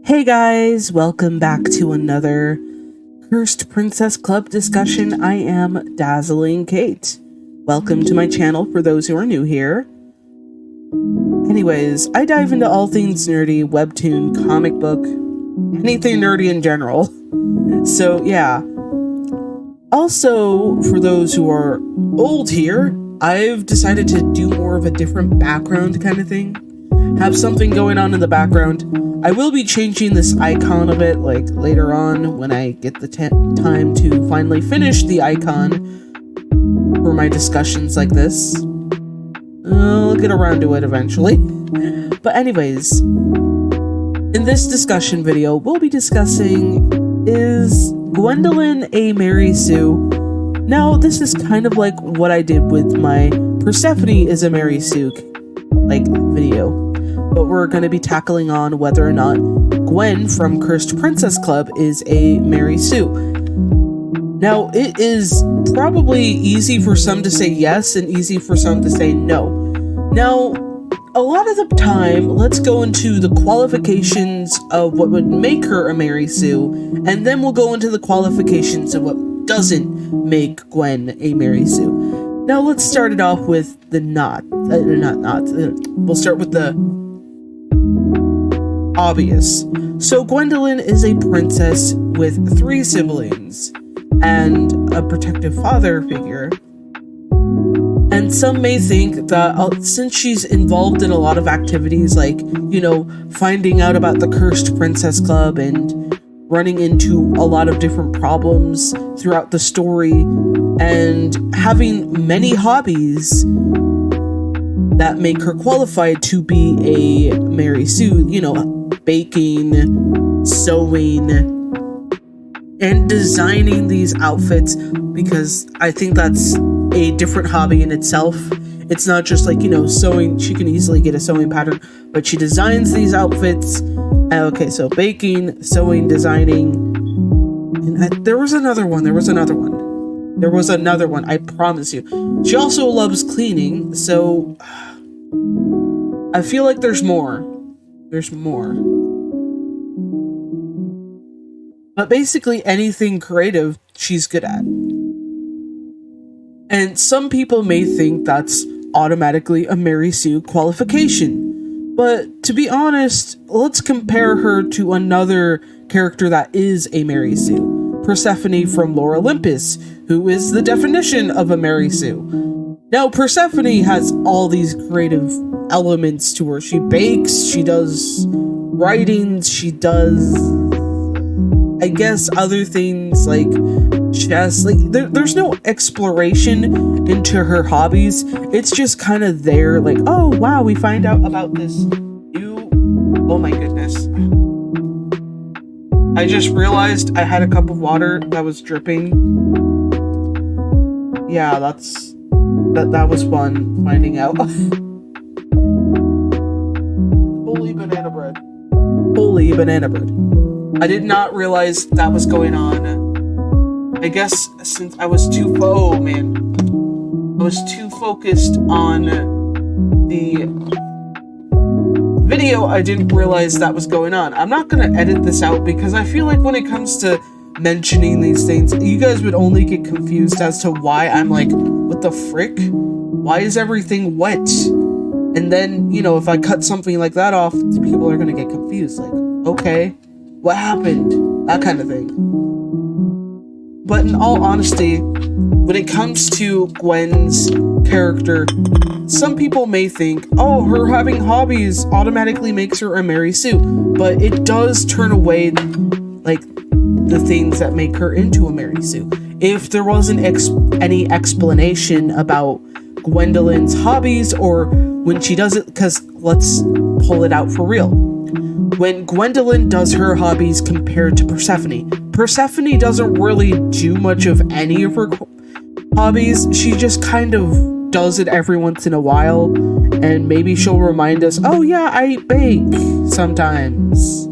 Hey guys, welcome back to another Cursed Princess Club discussion. I am Dazzling Kate. Welcome to my channel for those who are new here. Anyways, I dive into all things nerdy, webtoon, comic book, anything nerdy in general. So yeah. Also, for those who are old here, I've decided to do more of a different background kind of thing. Have something going on in the background. I will be changing this icon a bit, like, later on when I get the time to finally finish the icon for my discussions like this. I'll get around to it eventually. But anyways, in this discussion video, we'll be discussing, is Gwendolyn a Mary Sue? Now, this is kind of like what I did with my Persephone is a Mary Sue, video. But we're going to be tackling on whether or not Gwen from Cursed Princess Club is a Mary Sue. Now, it is probably easy for some to say yes and easy for some to say no. Now, a lot of the time, let's go into the qualifications of what would make her a Mary Sue, and then we'll go into the qualifications of what doesn't make Gwen a Mary Sue. Now, let's start it off with the we'll start with the obvious. So Gwendolyn is a princess with 3 siblings and a protective father figure. And some may think that since she's involved in a lot of activities like, finding out about the Cursed Princess Club and running into a lot of different problems throughout the story and having many hobbies that make her qualified to be a Mary Sue, baking, sewing, and designing these outfits, because I think that's a different hobby in itself. It's not just like, sewing. She can easily get a sewing pattern, but she designs these outfits. Okay, so baking, sewing, designing, and there was another one, I promise you. She also loves cleaning, so I feel like there's more. But basically anything creative, she's good at. And some people may think that's automatically a Mary Sue qualification. But to be honest, let's compare her to another character that is a Mary Sue. Persephone from Lore Olympus, who is the definition of a Mary Sue. Now, Persephone has all these creative elements to her. She bakes, she does writings, she does, I guess, other things like chess. There's no exploration into her hobbies. It's just kind of there, like, oh wow, we find out about this new, oh my goodness. I just realized I had a cup of water that was dripping. Yeah, that was fun finding out. Holy banana bread. I did not realize that was going on. I guess since I was too focused on the video, I didn't realize that was going on. I'm not gonna edit this out because I feel like when it comes to mentioning these things, you guys would only get confused as to why I'm like, what the frick? Why is everything wet? And then, if I cut something like that off, people are gonna get confused. Like, okay, what happened? That kind of thing. But in all honesty, when it comes to Gwen's character, some people may think, oh, her having hobbies automatically makes her a Mary Sue. But it does turn away, the things that make her into a Mary Sue. If there wasn't any explanation about Gwendolyn's hobbies, or when she does it, because let's pull it out for real. When Gwendolyn does her hobbies compared to Persephone doesn't really do much of any of her hobbies. She just kind of does it every once in a while, and maybe she'll remind us, oh yeah, I bake sometimes.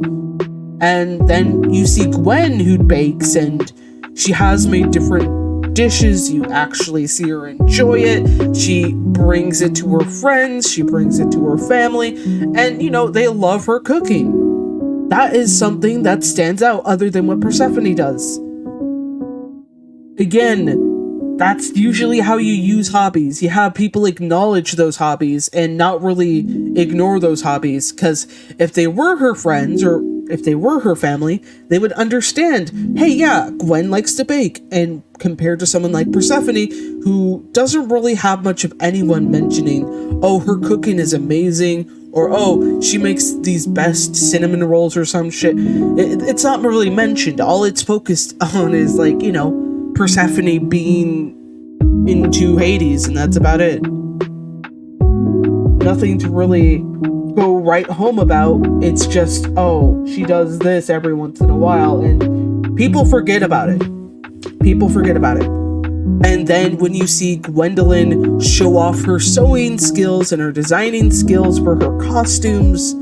And then you see Gwen who bakes, and she has made different dishes. You actually see her enjoy it. She brings it to her friends, she brings it to her family, and they love her cooking. That is something that stands out other than what Persephone does. Again, that's usually how you use hobbies. You have people acknowledge those hobbies and not really ignore those hobbies, because if they were her friends or if they were her family, they would understand, hey, yeah, Gwen likes to bake, and compared to someone like Persephone, who doesn't really have much of anyone mentioning, oh, her cooking is amazing, or oh, she makes these best cinnamon rolls or some shit. It's not really mentioned. All it's focused on is, like, you know, Persephone being into Hades, and that's about it. Nothing to really go right home about. It's just, oh, she does this every once in a while, and people forget about it. And then when you see Gwendolyn show off her sewing skills and her designing skills for her costumes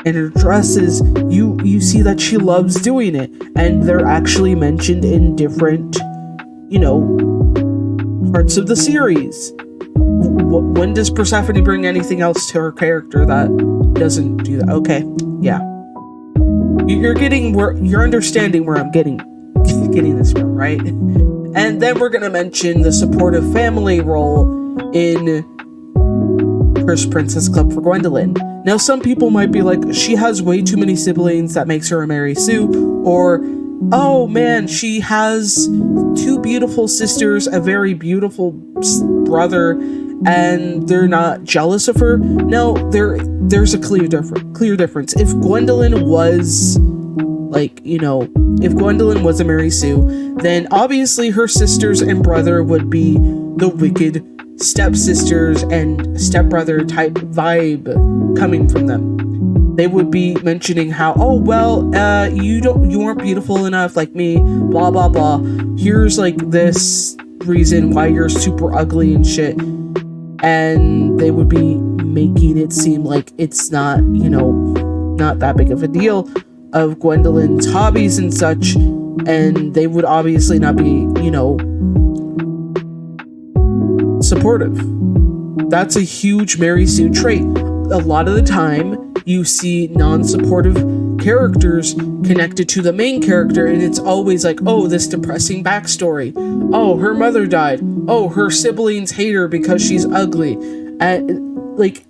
and her dresses, you see that she loves doing it, and they're actually mentioned in different, you know, parts of the series. When does Persephone bring anything else to her character that doesn't do that? Okay, yeah. You're understanding where I'm getting this from, right? And then we're gonna mention the supportive family role in Cursed Princess Club for Gwendolyn. Now, some people might be like, she has way too many siblings, that makes her a Mary Sue, or, oh man, she has 2 beautiful sisters, a very beautiful brother, and they're not jealous of her. No, there's a clear difference. If Gwendolyn was, like, you know, if Gwendolyn was a Mary Sue, then obviously her sisters and brother would be the wicked stepsisters and stepbrother type vibe coming from them. They would be mentioning how, oh, well, you aren't beautiful enough like me, blah, blah, blah. Here's, like, this reason why you're super ugly and shit. And they would be making it seem like it's not, you know, not that big of a deal of Gwendolyn's hobbies and such. And they would obviously not be, you know, supportive. That's a huge Mary Sue trait. A lot of the time, you see non-supportive characters connected to the main character, and it's always like, oh, this depressing backstory. Oh, her mother died. Oh, her siblings hate her because she's ugly. And, like,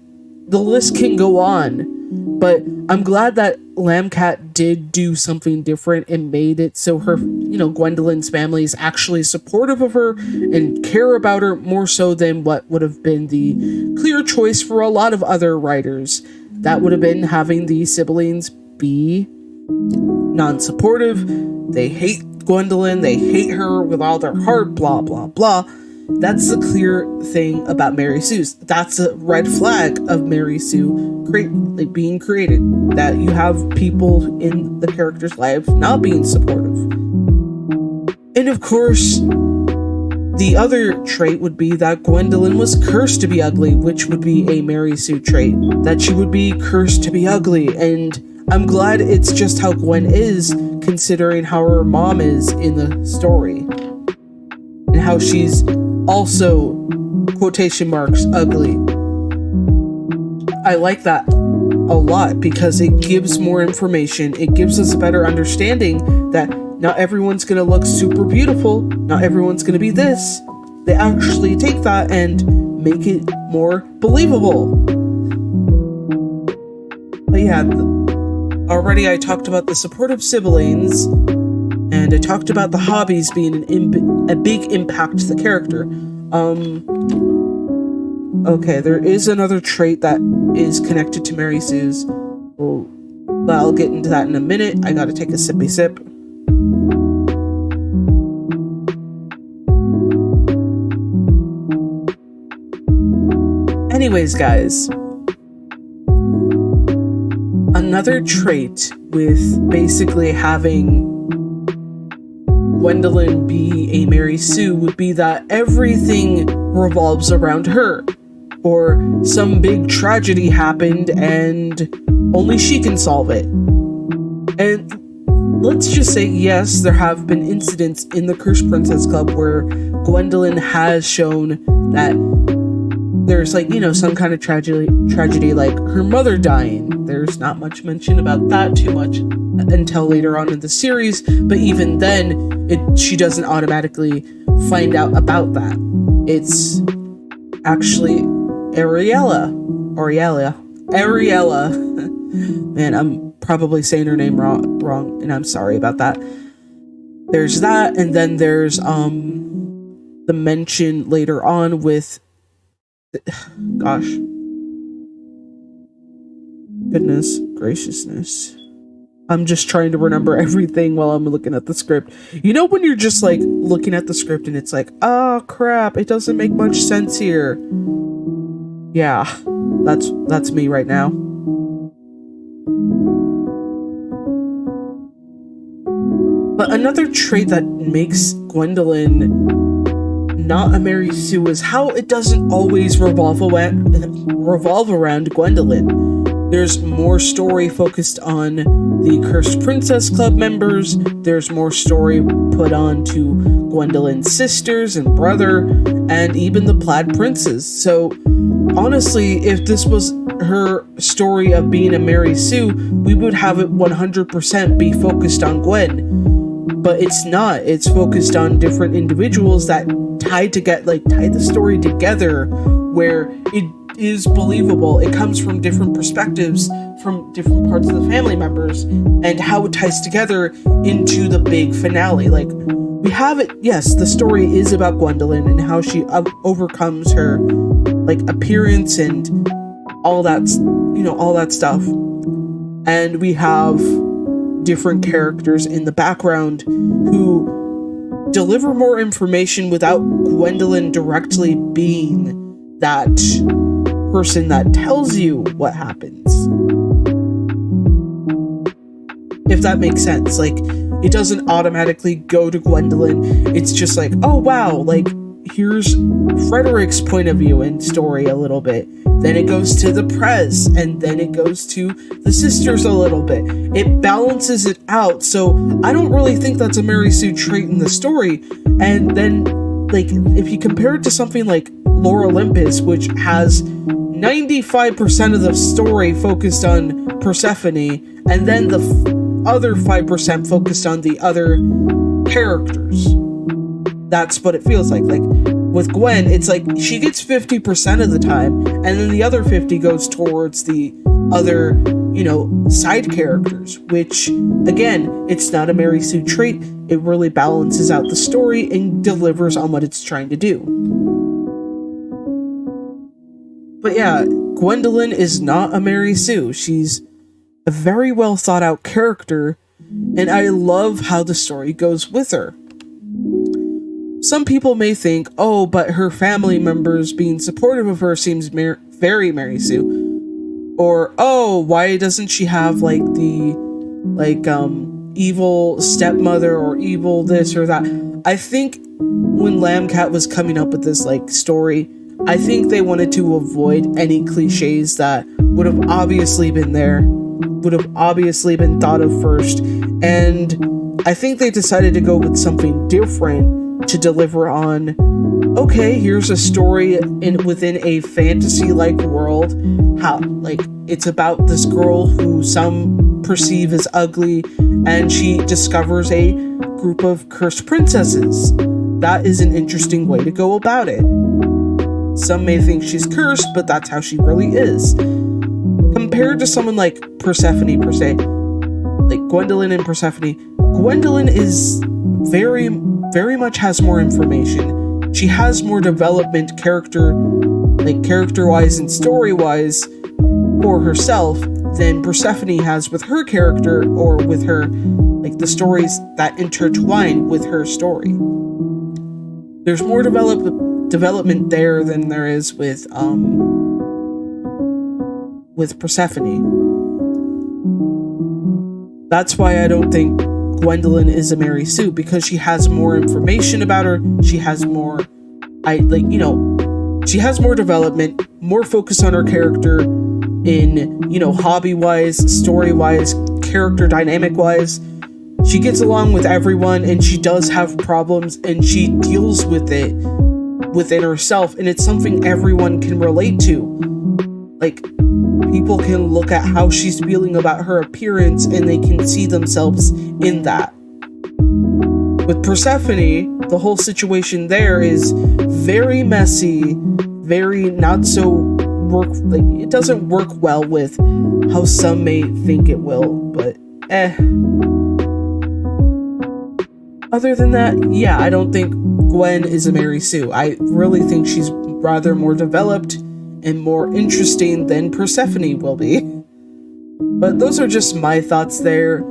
the list can go on. But I'm glad that Lambcat did do something different and made it so her, you know, Gwendolyn's family is actually supportive of her and care about her more so than what would have been the clear choice for a lot of other writers. That would have been having the siblings be non-supportive. They hate Gwendolyn. They hate her with all their heart, blah, blah, blah. That's the clear thing about Mary Sue's. That's a red flag of Mary Sue being created. That you have people in the character's life not being supportive. And of course, the other trait would be that Gwendolyn was cursed to be ugly, which would be a Mary Sue trait. That she would be cursed to be ugly. And I'm glad it's just how Gwen is, considering how her mom is in the story. And how she's also, quotation marks, ugly. I like that a lot because it gives more information. It gives us a better understanding that not everyone's going to look super beautiful. Not everyone's going to be this. They actually take that and make it more believable. But yeah, already I talked about the supportive siblings, and I talked about the hobbies being a big impact to the character. Okay, there is another trait that is connected to Mary Sue's. Well, I'll get into that in a minute. I gotta take a sippy sip. Anyways, guys. Another trait with basically having Gwendolyn be a Mary Sue would be that everything revolves around her. Or some big tragedy happened and only she can solve it. And let's just say, yes, there have been incidents in the Cursed Princess Club where Gwendolyn has shown that there's like, some kind of tragedy like her mother dying. There's not much mention about that too much until later on in the series, but even then she doesn't automatically find out about that. It's actually Ariella. Man, I'm probably saying her name wrong, and I'm sorry about that. There's that, and then there's the mention later on with gosh, goodness graciousness, I'm just trying to remember everything while I'm looking at the script. When you're just like looking at the script and it's like, oh crap, it doesn't make much sense here. Yeah, that's me right now. But another trait that makes Gwendolyn not a Mary Sue is how it doesn't always revolve around Gwendolyn. There's more story focused on the Cursed Princess Club members. There's more story put on to Gwendolyn's sisters and brother, and even the Plaid Princes. So honestly, if this was her story of being a Mary Sue, we would have it 100% be focused on Gwen. But it's not. It's focused on different individuals that tie the story together where it is believable. It comes from different perspectives, from different parts of the family members, and how it ties together into the big finale. Like, we have it, yes, the story is about Gwendolyn and how she overcomes her, appearance and all that stuff. And we have different characters in the background who deliver more information without Gwendolyn directly being that person that tells you what happens. If that makes sense. It doesn't automatically go to Gwendolyn. It's just like, oh wow, here's Frederick's point of view and story a little bit. Then it goes to the Prez, and then it goes to the sisters a little bit. It balances it out, so I don't really think that's a Mary Sue trait in the story. And then, if you compare it to something like Lore Olympus, which has 95% of the story focused on Persephone, and then the other 5% focused on the other characters. That's what it feels like. With Gwen, it's like she gets 50% of the time, and then the other 50 goes towards the other, side characters, which, again, it's not a Mary Sue trait. It really balances out the story and delivers on what it's trying to do. But yeah, Gwendolyn is not a Mary Sue. She's a very well thought out character, and I love how the story goes with her. Some people may think, oh, but her family members being supportive of her seems very Mary Sue. Or, oh, why doesn't she have, evil stepmother or evil this or that? I think when Lambcat was coming up with this, story, I think they wanted to avoid any cliches that would have obviously been there, would have obviously been thought of first. And I think they decided to go with something different to deliver on, okay, here's a story within a fantasy-like world. How, it's about this girl who some perceive as ugly, and she discovers a group of cursed princesses. That is an interesting way to go about it. Some may think she's cursed, but that's how she really is. Compared to someone like Persephone, per se, Gwendolyn and Persephone, Gwendolyn is very much has more information. She has more development character-wise and story-wise for herself than Persephone has with her character, or with her, the stories that intertwine with her story. There's more development there than there is with Persephone. That's why I don't think Gwendolyn is a Mary Sue, because she has more information about her. She has more, she has more development, more focus on her character in, hobby-wise, story-wise, character dynamic-wise. She gets along with everyone, and she does have problems, and she deals with it within herself, and it's something everyone can relate to. Like, people can look at how she's feeling about her appearance and they can see themselves in that. With Persephone, the whole situation there is very messy, very not so work, like, it doesn't work well with how some may think it will, but Other than that, yeah, I don't think Gwen is a Mary Sue. I really think she's rather more developed and more interesting than Persephone will be. But those are just my thoughts there.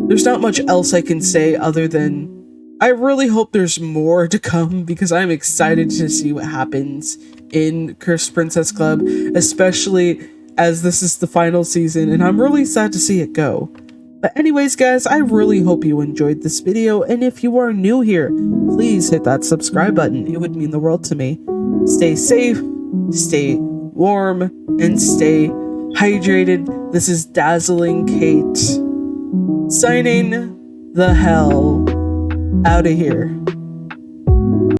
There's not much else I can say other than I really hope there's more to come, because I'm excited to see what happens in Cursed Princess Club, especially as this is the final season, and I'm really sad to see it go. But anyways, guys, I really hope you enjoyed this video, and if you are new here, please hit that subscribe button. It would mean the world to me. Stay safe, stay warm, and stay hydrated. This is Dazzling Kate, signing the hell out of here.